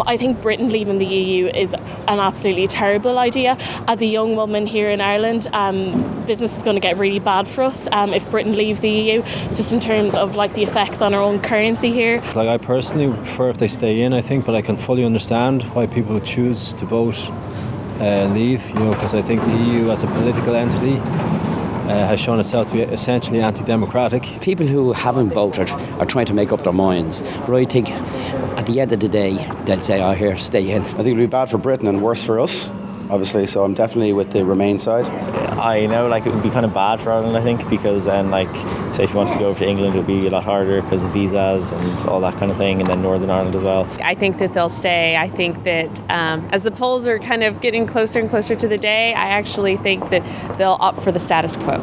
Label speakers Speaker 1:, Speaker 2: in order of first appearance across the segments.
Speaker 1: I think Britain leaving the EU is an absolutely terrible idea. As a young woman here in Ireland, business is going to get really bad for us if Britain leave the EU, just in terms of like the effects on our own currency here.
Speaker 2: Like, I personally prefer if they stay in, I think, but I can fully understand why people choose to vote leave, because I think the EU as a political entity has shown itself to be essentially anti-democratic.
Speaker 3: People who haven't voted are trying to make up their minds, but I think at the end of the day they'll say, oh, here, stay in.
Speaker 4: I think it would be bad for Britain and worse for us, obviously, so I'm definitely with the Remain side.
Speaker 5: I know, it would be kind of bad for Ireland, I think, because then, say if you wanted to go over to England, it would be a lot harder because of visas and all that kind of thing, and then Northern Ireland as well.
Speaker 6: I think that they'll stay. I think that as the polls are kind of getting closer and closer to the day, I actually think that they'll opt for the status quo.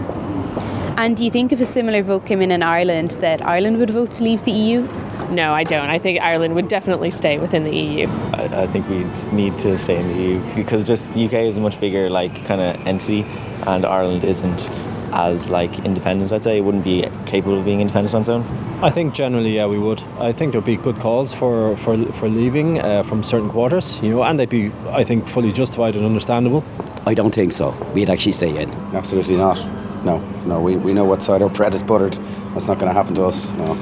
Speaker 7: And do you think if a similar vote came in Ireland, that Ireland would vote to leave the EU?
Speaker 6: No, I don't. I think Ireland would definitely stay within the EU.
Speaker 5: I think we need to stay in the EU because just the UK is a much bigger kind of entity, and Ireland isn't as independent. I'd say it wouldn't be capable of being independent on its own.
Speaker 2: I think generally, yeah, we would. I think there'd be good calls for leaving from certain quarters, and they'd be, I think, fully justified and understandable.
Speaker 3: I don't think so. We'd actually stay in.
Speaker 4: Absolutely not. No, we know what side our bread is buttered. That's not going to happen to us, no.